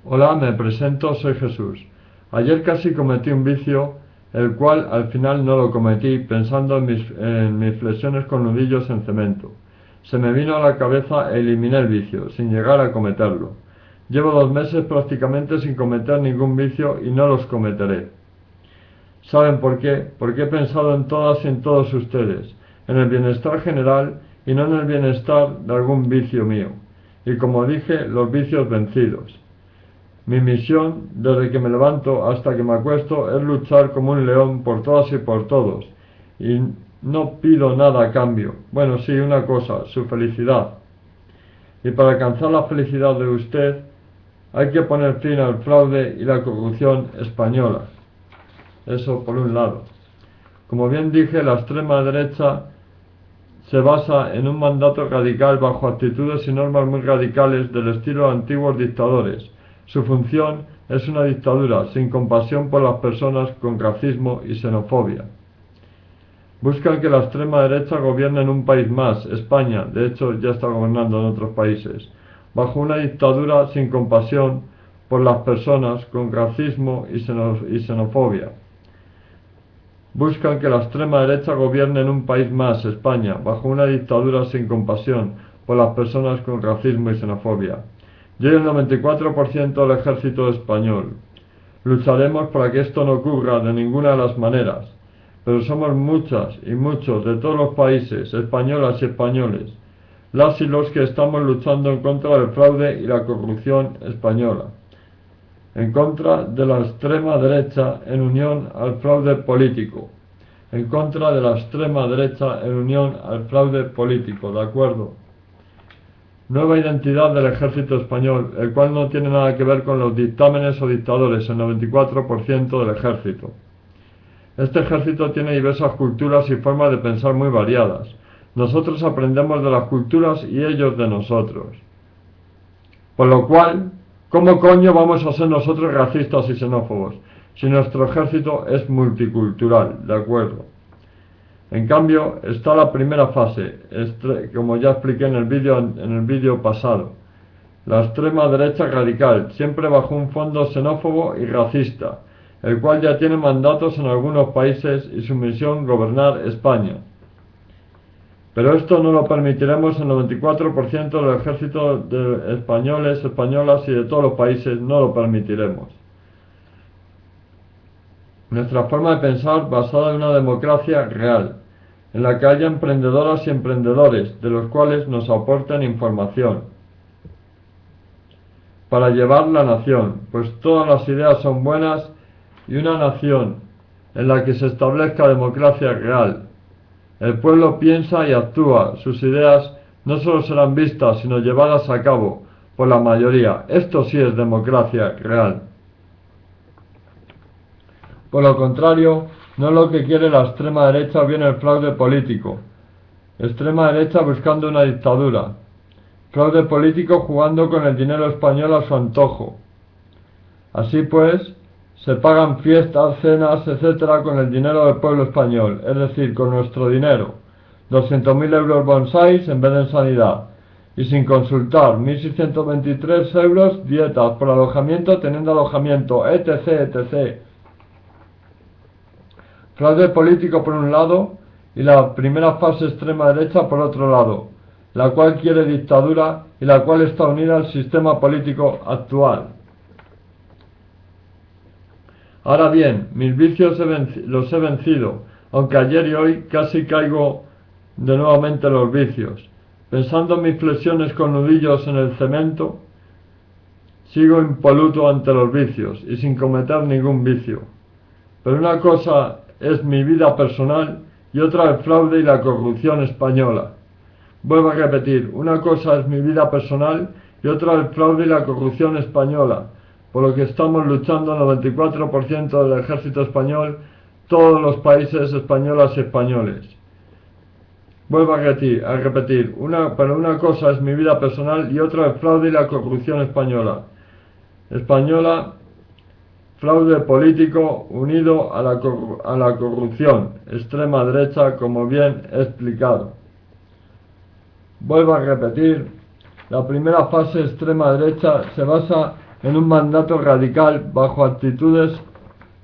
Hola, me presento, soy Jesús. Ayer casi cometí un vicio, el cual al final no lo cometí pensando en mis flexiones con nudillos en cemento. Se me vino a la cabeza e eliminé el vicio, sin llegar a cometerlo. Llevo 2 meses prácticamente sin cometer ningún vicio y no los cometeré. ¿Saben por qué? Porque he pensado en todas y en todos ustedes, en el bienestar general y no en el bienestar de algún vicio mío. Y como dije, los vicios vencidos. Mi misión, desde que me levanto hasta que me acuesto, es luchar como un león por todas y por todos. Y no pido nada a cambio. Bueno, sí, una cosa, su felicidad. Y para alcanzar la felicidad de usted, hay que poner fin al fraude y la corrupción española. Eso por un lado. Como bien dije, la extrema derecha se basa en un mandato radical bajo actitudes y normas muy radicales del estilo de antiguos dictadores. Su función es una dictadura sin compasión por las personas, con racismo y xenofobia. Buscan que la extrema derecha gobierne en un país más, España, de hecho ya está gobernando en otros países, bajo una dictadura sin compasión por las personas, con racismo y xenofobia. Buscan que la extrema derecha gobierne en un país más, España, bajo una dictadura sin compasión por las personas, con racismo y xenofobia. Yo y el 94% del ejército español lucharemos para que esto no ocurra de ninguna de las maneras, pero somos muchas y muchos de todos los países, españolas y españoles, las y los que estamos luchando en contra del fraude y la corrupción española, en contra de la extrema derecha en unión al fraude político, en contra de la extrema derecha en unión al fraude político, ¿de acuerdo? Nueva identidad del ejército español, el cual no tiene nada que ver con los dictámenes o dictadores, el 94% del ejército. Este ejército tiene diversas culturas y formas de pensar muy variadas. Nosotros aprendemos de las culturas y ellos de nosotros. Por lo cual, ¿cómo coño vamos a ser nosotros racistas y xenófobos si nuestro ejército es multicultural? ¿De acuerdo? En cambio, está la primera fase, como ya expliqué en el vídeo pasado. La extrema derecha radical, siempre bajo un fondo xenófobo y racista, el cual ya tiene mandatos en algunos países y su misión gobernar España. Pero esto no lo permitiremos. El 94% del ejército de españoles, españolas y de todos los países no lo permitiremos. Nuestra forma de pensar basada en una democracia real, en la que haya emprendedoras y emprendedores, de los cuales nos aporten información, para llevar la nación, pues todas las ideas son buenas, y una nación en la que se establezca democracia real. El pueblo piensa y actúa, sus ideas no solo serán vistas, sino llevadas a cabo por la mayoría. Esto sí es democracia real. Por lo contrario, no es lo que quiere la extrema derecha o bien el fraude político. Extrema derecha buscando una dictadura. Fraude político jugando con el dinero español a su antojo. Así pues, se pagan fiestas, cenas, etcétera con el dinero del pueblo español, es decir, con nuestro dinero. 200.000 euros bonsáis en vez de en sanidad. Y sin consultar, 1.623 euros dietas por alojamiento teniendo alojamiento, etc, etc. Fraude político por un lado y la primera fase extrema derecha por otro lado, la cual quiere dictadura y la cual está unida al sistema político actual. Ahora bien, mis vicios los he vencido, aunque ayer y hoy casi caigo de nuevamente los vicios. Pensando en mis flexiones con nudillos en el cemento, sigo impoluto ante los vicios y sin cometer ningún vicio. Pero una cosa es mi vida personal y otra el fraude y la corrupción española. Vuelvo a repetir, una cosa es mi vida personal y otra el fraude y la corrupción española, por lo que estamos luchando el 94% del ejército español, todos los países españolas y españoles. Vuelvo a repetir, pero una cosa es mi vida personal y otra el fraude y la corrupción española. Fraude político unido a la corrupción, extrema derecha, como bien he explicado. Vuelvo a repetir, la primera fase extrema derecha se basa en un mandato radical bajo actitudes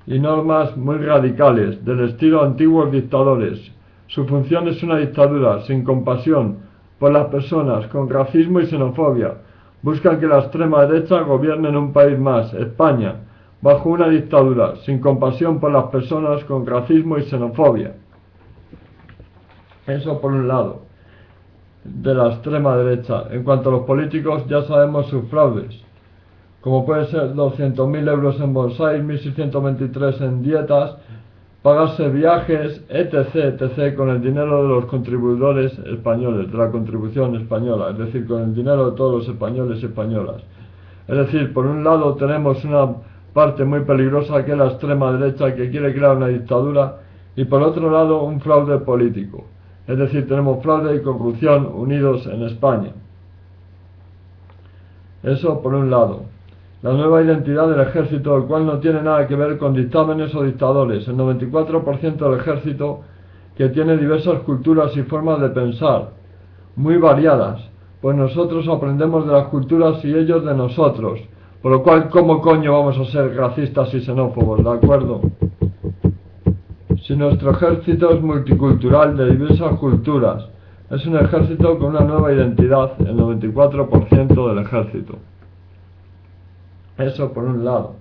y normas muy radicales, del estilo antiguos dictadores. Su función es una dictadura sin compasión por las personas, con racismo y xenofobia. Buscan que la extrema derecha gobierne en un país más, España, bajo una dictadura sin compasión por las personas, con racismo y xenofobia. Eso por un lado, de la extrema derecha. En cuanto a los políticos, ya sabemos sus fraudes, como puede ser 200.000 euros en bolsáis, 1.623 en dietas, pagarse viajes, etc., con el dinero de los contribuidores españoles, de la contribución española, es decir, con el dinero de todos los españoles y españolas. Es decir, por un lado tenemos una parte muy peligrosa que es la extrema derecha, que quiere crear una dictadura, y por otro lado un fraude político. Es decir, tenemos fraude y corrupción unidos en España. Eso por un lado. La nueva identidad del ejército, el cual no tiene nada que ver con dictámenes o dictadores. El 94% del ejército, que tiene diversas culturas y formas de pensar, muy variadas, pues nosotros aprendemos de las culturas y ellos de nosotros. Por lo cual, ¿cómo coño vamos a ser racistas y xenófobos? ¿De acuerdo? Si nuestro ejército es multicultural, de diversas culturas, es un ejército con una nueva identidad, el 94% del ejército. Eso por un lado.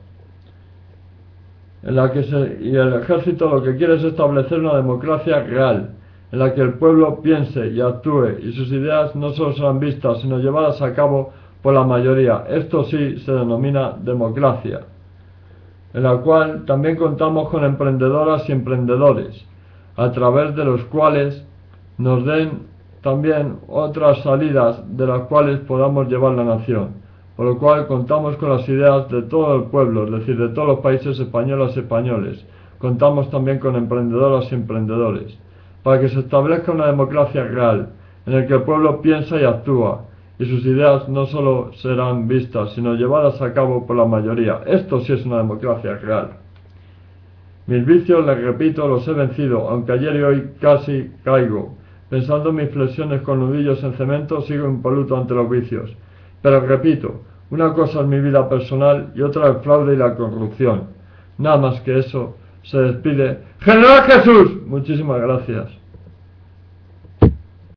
Y el ejército lo que quiere es establecer una democracia real, en la que el pueblo piense y actúe, y sus ideas no solo serán vistas, sino llevadas a cabo por la mayoría. Esto sí se denomina democracia, en la cual también contamos con emprendedoras y emprendedores, a través de los cuales nos den también otras salidas de las cuales podamos llevar la nación. Por lo cual contamos con las ideas de todo el pueblo, es decir, de todos los países españoles y españoles. Contamos también con emprendedoras y emprendedores, para que se establezca una democracia real, en la que el pueblo piensa y actúa, y sus ideas no solo serán vistas, sino llevadas a cabo por la mayoría. Esto sí es una democracia real. Mis vicios, les repito, los he vencido, aunque ayer y hoy casi caigo. Pensando en mis flexiones con nudillos en cemento, sigo impoluto ante los vicios. Pero repito, una cosa es mi vida personal y otra el fraude y la corrupción. Nada más que eso, se despide ¡General Jesús! Muchísimas gracias.